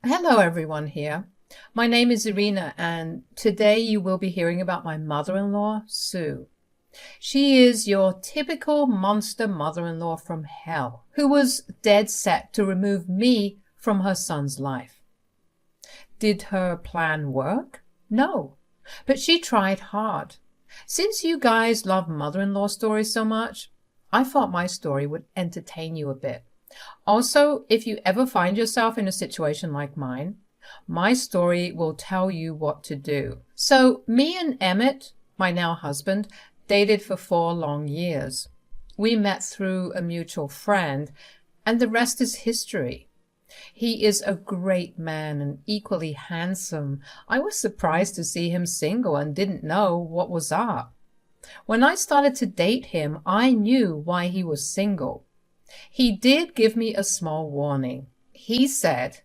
Hello everyone here. My name is Irina and today you will be hearing about my mother-in-law, Sue. She is your typical monster mother-in-law from hell who was dead set to remove me from her son's life. Did her plan work? No, but she tried hard. Since you guys love mother-in-law stories so much, I thought my story would entertain you a bit. Also, if you ever find yourself in a situation like mine, my story will tell you what to do. So me and Emmett, my now husband, dated for 4 long years. We met through a mutual friend, and the rest is history. He is a great man and equally handsome. I was surprised to see him single and didn't know what was up. When I started to date him, I knew why he was single. He did give me a small warning. He said,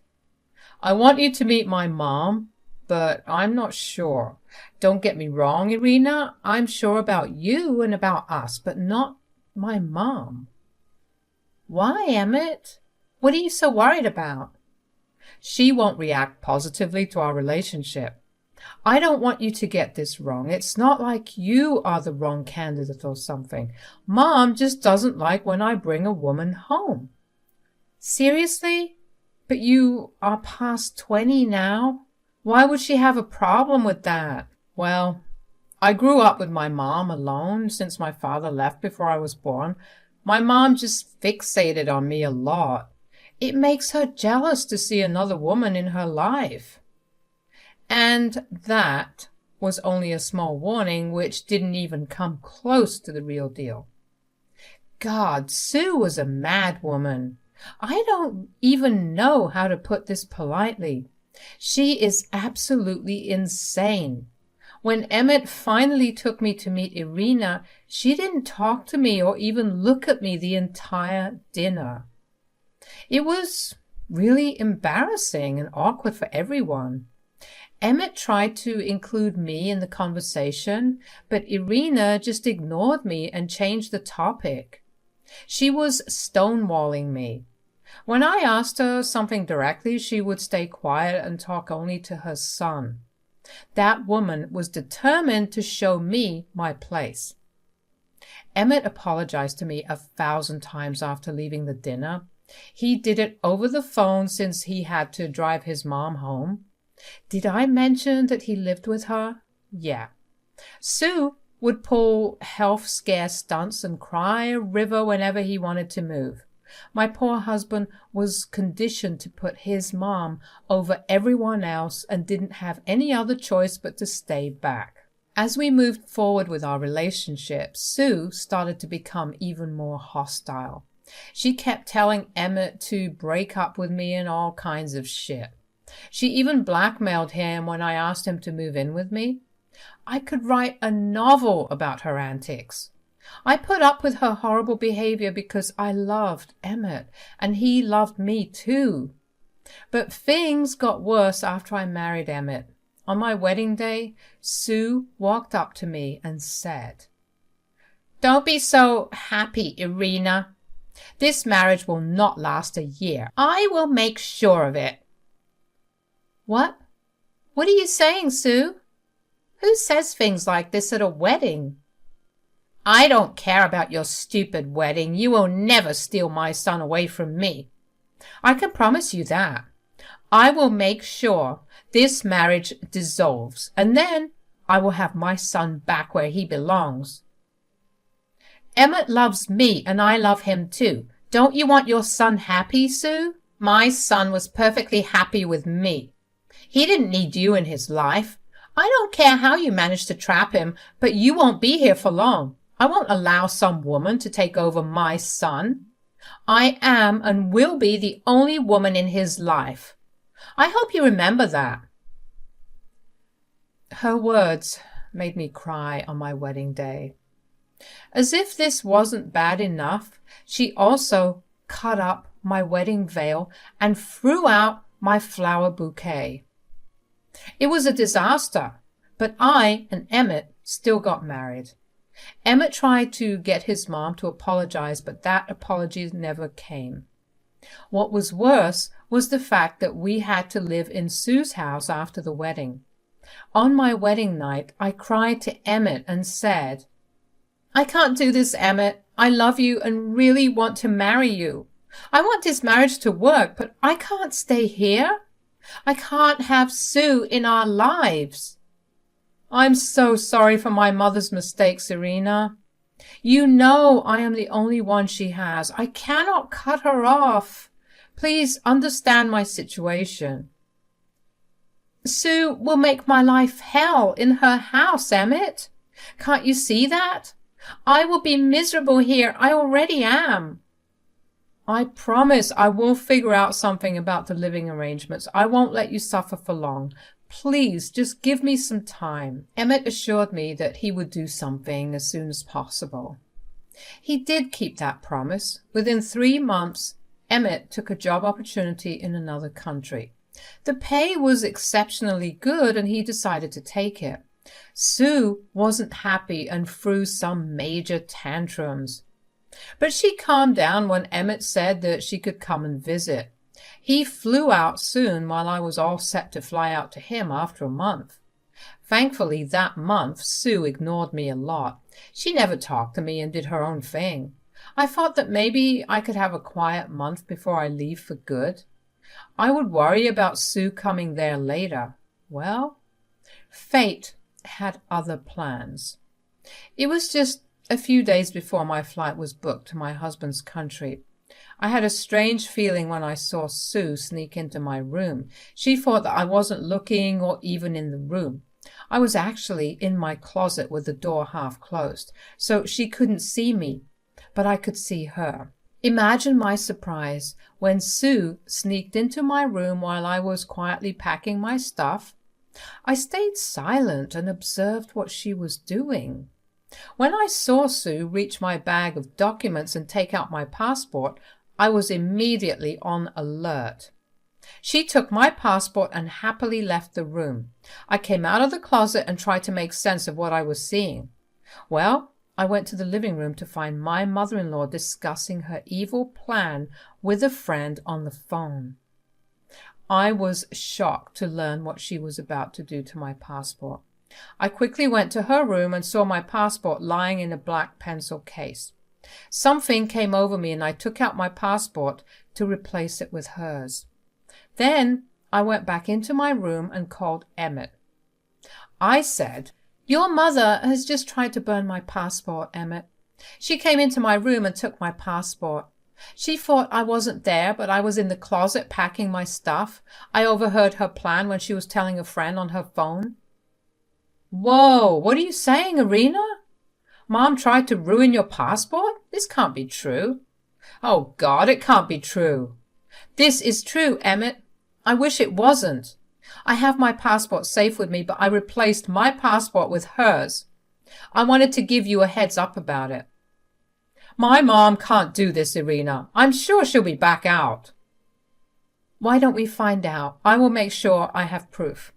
"I want you to meet my mom, but I'm not sure. Don't get me wrong, Irina. I'm sure about you and about us, but not my mom." "Why, Emmett? What are you so worried about?" "She won't react positively to our relationship. I don't want you to get this wrong. It's not like you are the wrong candidate or something. Mom just doesn't like when I bring a woman home." "Seriously? But you are past 20 now. Why would she have a problem with that?" "Well, I grew up with my mom alone since my father left before I was born. My mom just fixated on me a lot. It makes her jealous to see another woman in her life." And that was only a small warning, which didn't even come close to the real deal. God, Sue was a mad woman. I don't even know how to put this politely. She is absolutely insane. When Emmett finally took me to meet Irina, she didn't talk to me or even look at me the entire dinner. It was really embarrassing and awkward for everyone. Emmett tried to include me in the conversation, but Irina just ignored me and changed the topic. She was stonewalling me. When I asked her something directly, she would stay quiet and talk only to her son. That woman was determined to show me my place. Emmett apologized to me 1,000 times after leaving the dinner. He did it over the phone since he had to drive his mom home. Did I mention that he lived with her? Yeah. Sue would pull health scare stunts and cry a river whenever he wanted to move. My poor husband was conditioned to put his mom over everyone else and didn't have any other choice but to stay back. As we moved forward with our relationship, Sue started to become even more hostile. She kept telling Emmett to break up with me and all kinds of shit. She even blackmailed him when I asked him to move in with me. I could write a novel about her antics. I put up with her horrible behavior because I loved Emmett, and he loved me too. But things got worse after I married Emmett. On my wedding day, Sue walked up to me and said, "Don't be so happy, Irina. This marriage will not last a year. I will make sure of it." "What? What are you saying, Sue? Who says things like this at a wedding?" "I don't care about your stupid wedding. You will never steal my son away from me. I can promise you that. I will make sure this marriage dissolves, and then I will have my son back where he belongs." "Emmett loves me, and I love him too. Don't you want your son happy, Sue?" "My son was perfectly happy with me. He didn't need you in his life. I don't care how you managed to trap him, but you won't be here for long. I won't allow some woman to take over my son. I am and will be the only woman in his life. I hope you remember that." Her words made me cry on my wedding day. As if this wasn't bad enough, she also cut up my wedding veil and threw out my flower bouquet. It was a disaster, but I and Emmett still got married. Emmett tried to get his mom to apologize, but that apology never came. What was worse was the fact that we had to live in Sue's house after the wedding. On my wedding night, I cried to Emmett and said, "I can't do this, Emmett. I love you and really want to marry you. I want this marriage to work, but I can't stay here. I can't have Sue in our lives." I'm so sorry for my mother's mistakes, Irina. You know I am the only one she has. I cannot cut her off. Please understand my situation. Sue will make my life hell in her house, Emmett. Can't you see that? I will be miserable here. I already am. I promise I will figure out something about the living arrangements. I won't let you suffer for long. Please, just give me some time. Emmett assured me that he would do something as soon as possible. He did keep that promise. Within 3 months, Emmett took a job opportunity in another country. The pay was exceptionally good and he decided to take it. Sue wasn't happy and threw some major tantrums. But she calmed down when Emmett said that she could come and visit. He flew out soon while I was all set to fly out to him after a month. Thankfully, that month, Sue ignored me a lot. She never talked to me and did her own thing. I thought that maybe I could have a quiet month before I leave for good. I would worry about Sue coming there later. Well, fate had other plans. It was just a few days before my flight was booked to my husband's country. I had a strange feeling when I saw Sue sneak into my room. She thought that I wasn't looking or even in the room. I was actually in my closet with the door half closed, so she couldn't see me, but I could see her. Imagine my surprise when Sue sneaked into my room while I was quietly packing my stuff. I stayed silent and observed what she was doing. When I saw Sue reach my bag of documents and take out my passport, I was immediately on alert. She took my passport and happily left the room. I came out of the closet and tried to make sense of what I was seeing. Well, I went to the living room to find my mother-in-law discussing her evil plan with a friend on the phone. I was shocked to learn what she was about to do to my passport. I quickly went to her room and saw my passport lying in a black pencil case. Something came over me and I took out my passport to replace it with hers. Then I went back into my room and called Emmett. I said, "Your mother has just tried to burn my passport, Emmett. She came into my room and took my passport. She thought I wasn't there, but I was in the closet packing my stuff. I overheard her plan when she was telling a friend on her phone." Whoa, what are you saying, Irina? Mom tried to ruin your passport? This can't be true. Oh, God, it can't be true. This is true, Emmett. I wish it wasn't. I have my passport safe with me, but I replaced my passport with hers. I wanted to give you a heads up about it. My mom can't do this, Irina. I'm sure she'll be back out. Why don't we find out? I will make sure I have proof.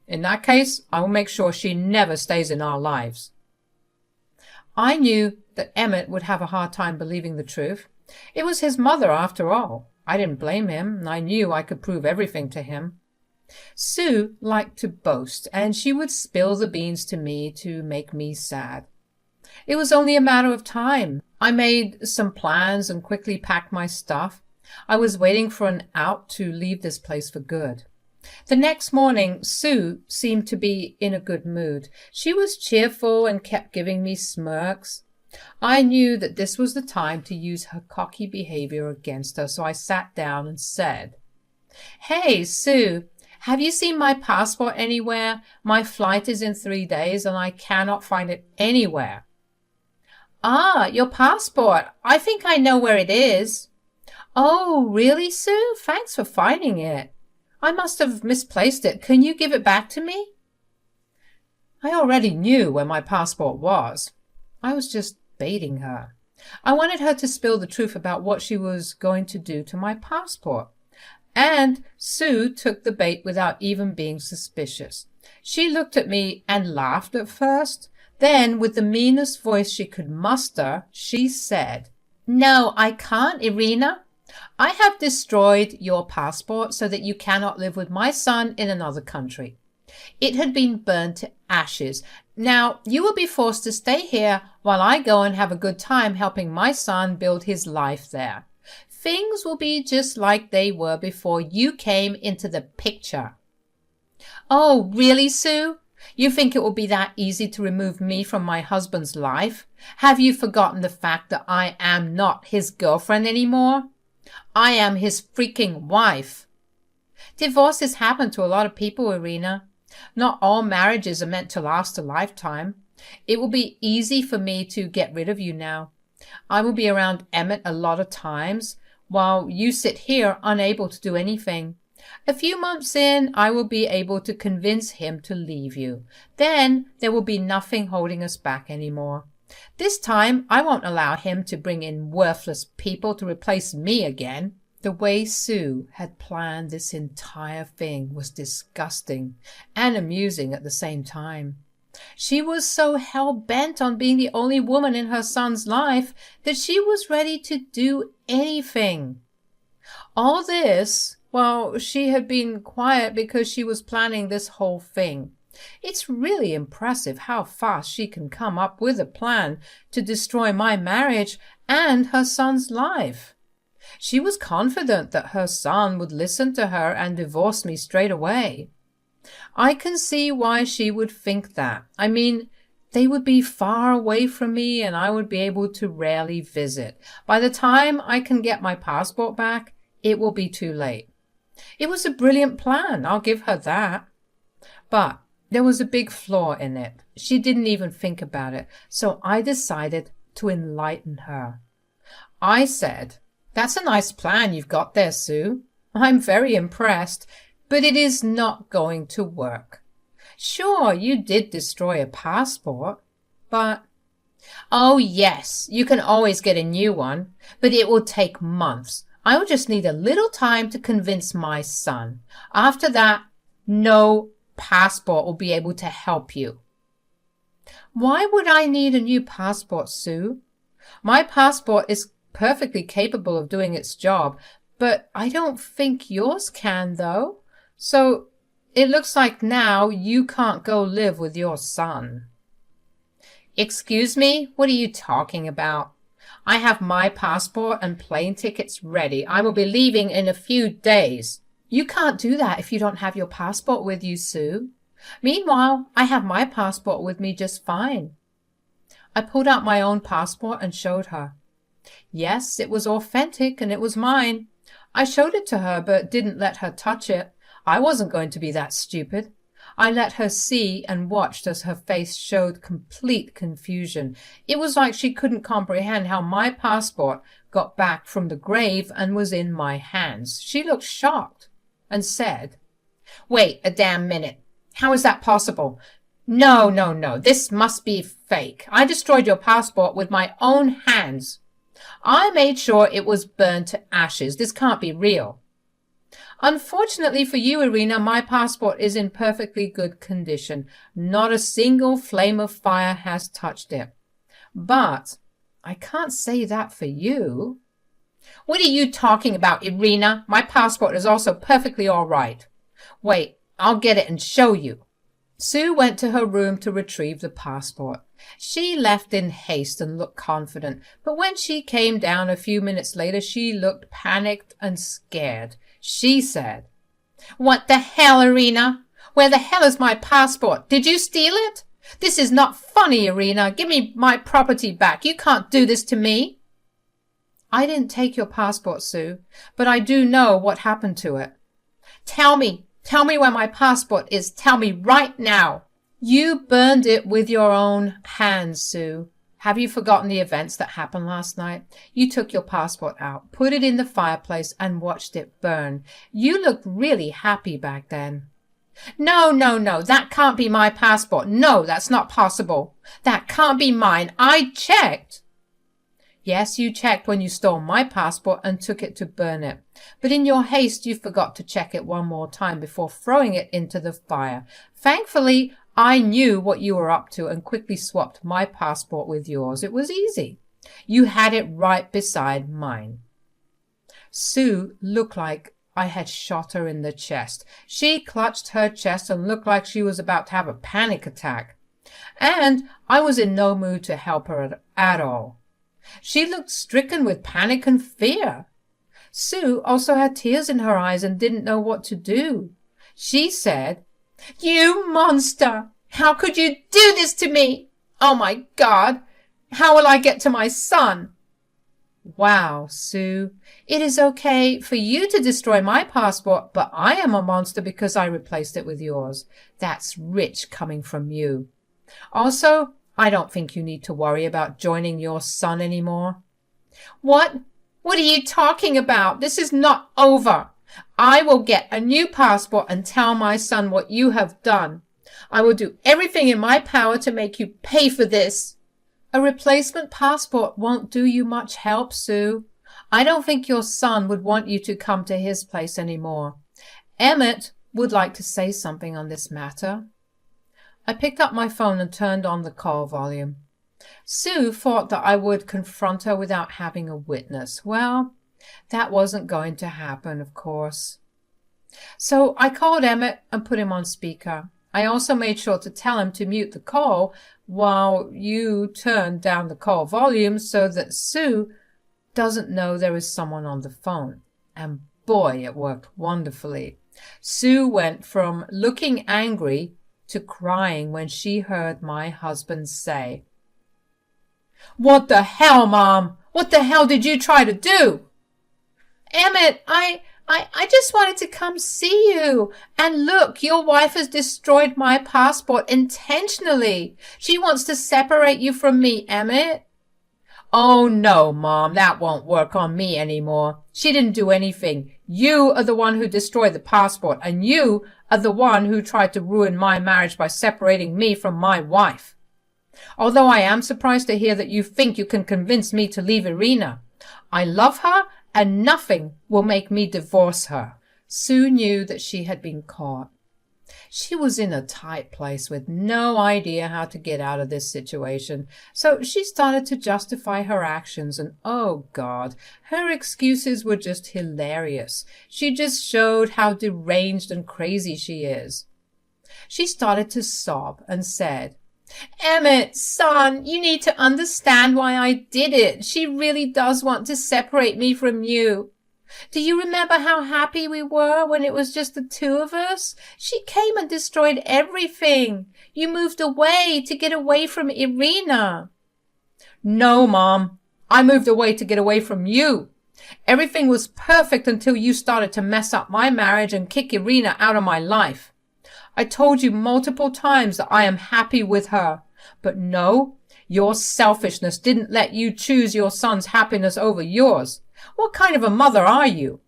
In that case, I will make sure she never stays in our lives. I knew that Emmett would have a hard time believing the truth. It was his mother, after all. I didn't blame him, and I knew I could prove everything to him. Sue liked to boast, and she would spill the beans to me to make me sad. It was only a matter of time. I made some plans and quickly packed my stuff. I was waiting for an out to leave this place for good. The next morning, Sue seemed to be in a good mood. She was cheerful and kept giving me smirks. I knew that this was the time to use her cocky behavior against her, so I sat down and said, "Hey, Sue, have you seen my passport anywhere? My flight is in 3 days and I cannot find it anywhere." "Ah, your passport. I think I know where it is." "Oh, really, Sue? Thanks for finding it. I must have misplaced it. Can you give it back to me?" I already knew where my passport was. I was just baiting her. I wanted her to spill the truth about what she was going to do to my passport. And Sue took the bait without even being suspicious. She looked at me and laughed at first. Then, with the meanest voice she could muster, she said, "No, I can't, Irina. I have destroyed your passport so that you cannot live with my son in another country. It had been burned to ashes. Now you will be forced to stay here while I go and have a good time helping my son build his life there. Things will be just like they were before you came into the picture. Oh, really, Sue? You think it will be that easy to remove me from my husband's life? Have you forgotten the fact that I am not his girlfriend anymore? I am his freaking wife. Divorces happen to a lot of people, Irina. Not all marriages are meant to last a lifetime. It will be easy for me to get rid of you now. I will be around Emmett a lot of times while you sit here unable to do anything. A few months in, I will be able to convince him to leave you. Then there will be nothing holding us back anymore. This time, I won't allow him to bring in worthless people to replace me again. The way Sue had planned this entire thing was disgusting and amusing at the same time. She was so hell-bent on being the only woman in her son's life that she was ready to do anything. All this while she had been quiet because she was planning this whole thing. It's really impressive how fast she can come up with a plan to destroy my marriage and her son's life. She was confident that her son would listen to her and divorce me straight away. I can see why she would think that. I mean, they would be far away from me and I would be able to rarely visit. By the time I can get my passport back, it will be too late. It was a brilliant plan, I'll give her that. But there was a big flaw in it. She didn't even think about it, so I decided to enlighten her. I said, "That's a nice plan you've got there, Sue. I'm very impressed, but it is not going to work. Sure, you did destroy a passport, but—" "Oh, yes, you can always get a new one, but it will take months. I will just need a little time to convince my son. After that, no passport will be able to help you." "Why would I need a new passport, Sue? My passport is perfectly capable of doing its job, but I don't think yours can, though. So it looks like now you can't go live with your son." "Excuse me? What are you talking about? I have my passport and plane tickets ready. I will be leaving in a few days." "You can't do that if you don't have your passport with you, Sue. Meanwhile, I have my passport with me just fine." I pulled out my own passport and showed her. Yes, it was authentic and it was mine. I showed it to her but didn't let her touch it. I wasn't going to be that stupid. I let her see and watched as her face showed complete confusion. It was like she couldn't comprehend how my passport got back from the grave and was in my hands. She looked shocked and said, "Wait a damn minute. How is that possible? No. This must be fake. I destroyed your passport with my own hands. I made sure it was burned to ashes. This can't be real." "Unfortunately for you, Irina, my passport is in perfectly good condition. Not a single flame of fire has touched it. But I can't say that for you." "What are you talking about, Irina? My passport is also perfectly all right. Wait, I'll get it and show you." Sue went to her room to retrieve the passport. She left in haste and looked confident, but when she came down a few minutes later, she looked panicked and scared. She said, "What the hell, Irina? Where the hell is my passport? Did you steal it? This is not funny, Irina. Give me my property back. You can't do this to me." "I didn't take your passport, Sue, but I do know what happened to it." Tell me where my passport is. Tell me right now." "You burned it with your own hands, Sue. Have you forgotten the events that happened last night? You took your passport out, put it in the fireplace, and watched it burn. You looked really happy back then." No. That can't be my passport. No, that's not possible. That can't be mine. I checked." "Yes, you checked when you stole my passport and took it to burn it. But in your haste, you forgot to check it one more time before throwing it into the fire. Thankfully, I knew what you were up to and quickly swapped my passport with yours. It was easy. You had it right beside mine." Sue looked like I had shot her in the chest. She clutched her chest and looked like she was about to have a panic attack. And I was in no mood to help her at all. She looked stricken with panic and fear. Sue also had tears in her eyes and didn't know what to do. She said, "You monster! How could you do this to me? Oh my God! How will I get to my son?" Wow, Sue, it is okay for you to destroy my passport, but I am a monster because I replaced it with yours. That's rich coming from you. Also, I don't think you need to worry about joining your son anymore. What? What are you talking about? This is not over. I will get a new passport and tell my son what you have done. I will do everything in my power to make you pay for this. A replacement passport won't do you much help, Sue. I don't think your son would want you to come to his place anymore. Emmett would like to say something on this matter. I picked up my phone and turned on the call volume. Sue thought that I would confront her without having a witness. Well, that wasn't going to happen, of course. So I called Emmett and put him on speaker. I also made sure to tell him to mute the call while you turned down the call volume so that Sue doesn't know there is someone on the phone. And boy, it worked wonderfully. Sue went from looking angry to crying when she heard my husband say, "What the hell, Mom? What the hell did you try to do?" "Emmett, I just wanted to come see you. And look, your wife has destroyed my passport intentionally. She wants to separate you from me, Emmett." "Oh, no, Mom, that won't work on me anymore. She didn't do anything. You are the one who destroyed the passport, and you are the one who tried to ruin my marriage by separating me from my wife. Although I am surprised to hear that you think you can convince me to leave Irina. I love her, and nothing will make me divorce her." Sue knew that she had been caught. She was in a tight place with no idea how to get out of this situation, so she started to justify her actions, and oh God, her excuses were just hilarious. She just showed how deranged and crazy she is. She started to sob and said, "Emmett, son, you need to understand why I did it. She really does want to separate me from you. Do you remember how happy we were when it was just the two of us? She came and destroyed everything. You moved away to get away from Irina." "No, Mom. I moved away to get away from you. Everything was perfect until you started to mess up my marriage and kick Irina out of my life. I told you multiple times that I am happy with her. But no, your selfishness didn't let you choose your son's happiness over yours. What kind of a mother are you?"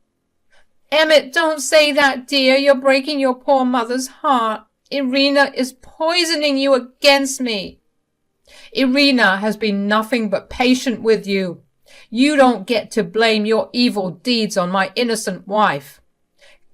"Emmett, don't say that, dear. You're breaking your poor mother's heart. Irina is poisoning you against me." "Irina has been nothing but patient with you. You don't get to blame your evil deeds on my innocent wife.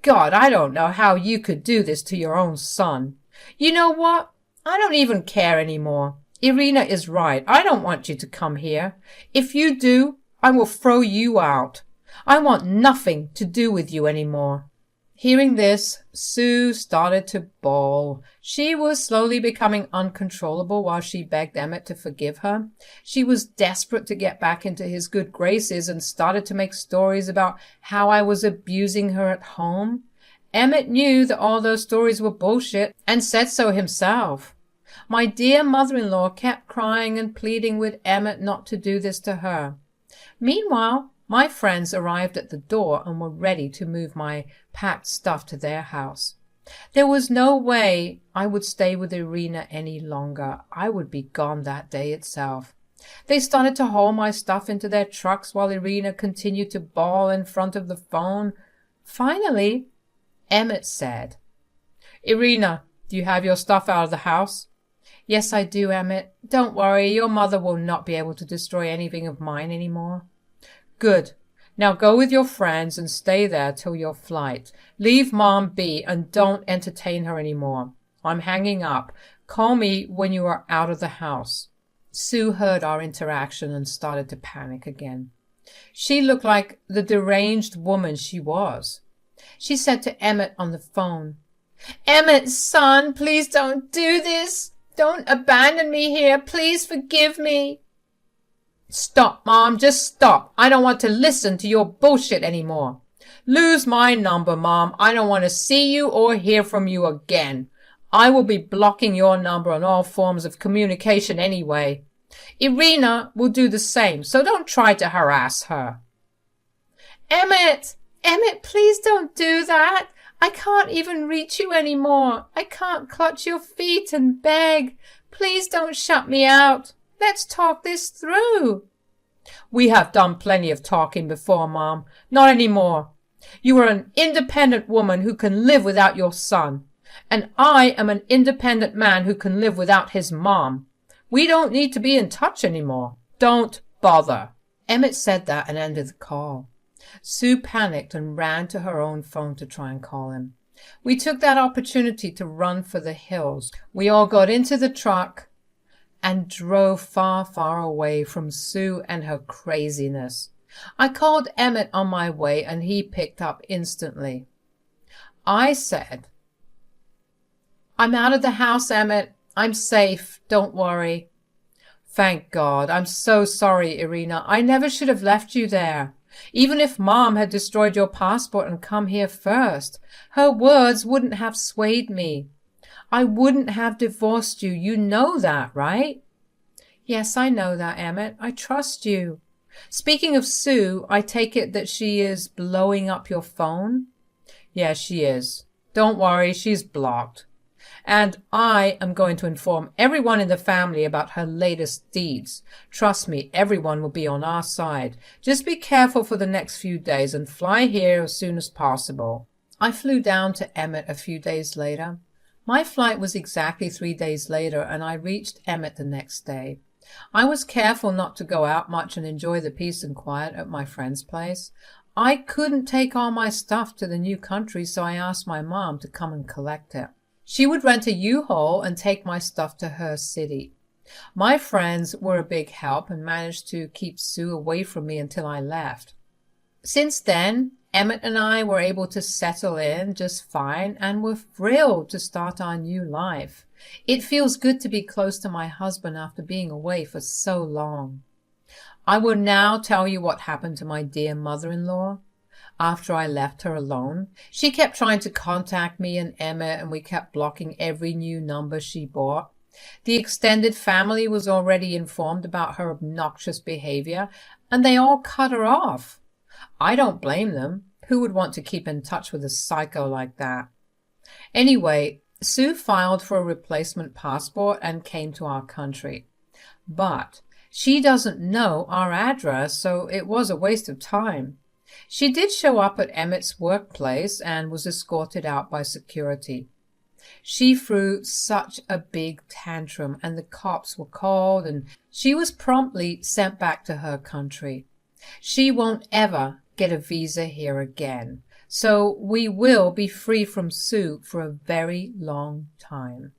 God, I don't know how you could do this to your own son. You know what? I don't even care anymore. Irina is right. I don't want you to come here. If you do, I will throw you out. I want nothing to do with you anymore." Hearing this, Sue started to bawl. She was slowly becoming uncontrollable while she begged Emmett to forgive her. She was desperate to get back into his good graces and started to make stories about how I was abusing her at home. Emmett knew that all those stories were bullshit and said so himself. My dear mother-in-law kept crying and pleading with Emmett not to do this to her. Meanwhile, my friends arrived at the door and were ready to move my packed stuff to their house. There was no way I would stay with Irina any longer. I would be gone that day itself. They started to haul my stuff into their trucks while Irina continued to bawl in front of the phone. Finally, Emmett said, "Irina, do you have your stuff out of the house?" "Yes, I do, Emmett. Don't worry, your mother will not be able to destroy anything of mine anymore." "Good. Now go with your friends and stay there till your flight. Leave Mom be and don't entertain her anymore. I'm hanging up. Call me when you are out of the house." Sue heard our interaction and started to panic again. She looked like the deranged woman she was. She said to Emmett on the phone, "Emmett, son, please don't do this. Don't abandon me here. Please forgive me." "Stop, Mom, just stop. I don't want to listen to your bullshit anymore. Lose my number, Mom. I don't want to see you or hear from you again. I will be blocking your number on all forms of communication anyway. Irina will do the same, so don't try to harass her." "Emmett, Emmett, please don't do that. I can't even reach you anymore. I can't clutch your feet and beg. Please don't shut me out. Let's talk this through." "We have done plenty of talking before, Mom. Not anymore. You are an independent woman who can live without your son, and I am an independent man who can live without his mom. We don't need to be in touch anymore. Don't bother." Emmett said that and ended the call. Sue panicked and ran to her own phone to try and call him. We took that opportunity to run for the hills. We all got into the truck and drove far, far away from Sue and her craziness. I called Emmett on my way and he picked up instantly. I said, "I'm out of the house, Emmett. I'm safe. Don't worry." "Thank God. I'm so sorry, Irina. I never should have left you there. Even if Mom had destroyed your passport and come here first, her words wouldn't have swayed me. I wouldn't have divorced you. You know that, right?" "Yes, I know that, Emmett. I trust you. Speaking of Sue, I take it that she is blowing up your phone?" "Yes, she is. Don't worry, she's blocked. And I am going to inform everyone in the family about her latest deeds. Trust me, everyone will be on our side. Just be careful for the next few days and fly here as soon as possible." I flew down to Emmett a few days later. My flight was exactly 3 days later, and I reached Emmett the next day. I was careful not to go out much and enjoy the peace and quiet at my friend's place. I couldn't take all my stuff to the new country, so I asked my mom to come and collect it. She would rent a U-Haul and take my stuff to her city. My friends were a big help and managed to keep Sue away from me until I left. Since then, Emmett and I were able to settle in just fine and were thrilled to start our new life. It feels good to be close to my husband after being away for so long. I will now tell you what happened to my dear mother-in-law. After I left her alone, she kept trying to contact me and Emmett, and we kept blocking every new number she bought. The extended family was already informed about her obnoxious behavior, and they all cut her off. I don't blame them. Who would want to keep in touch with a psycho like that? Anyway, Sue filed for a replacement passport and came to our country. But she doesn't know our address, so it was a waste of time. She did show up at Emmett's workplace and was escorted out by security. She threw such a big tantrum, and the cops were called, and she was promptly sent back to her country. She won't ever get a visa here again, so we will be free from Sue for a very long time.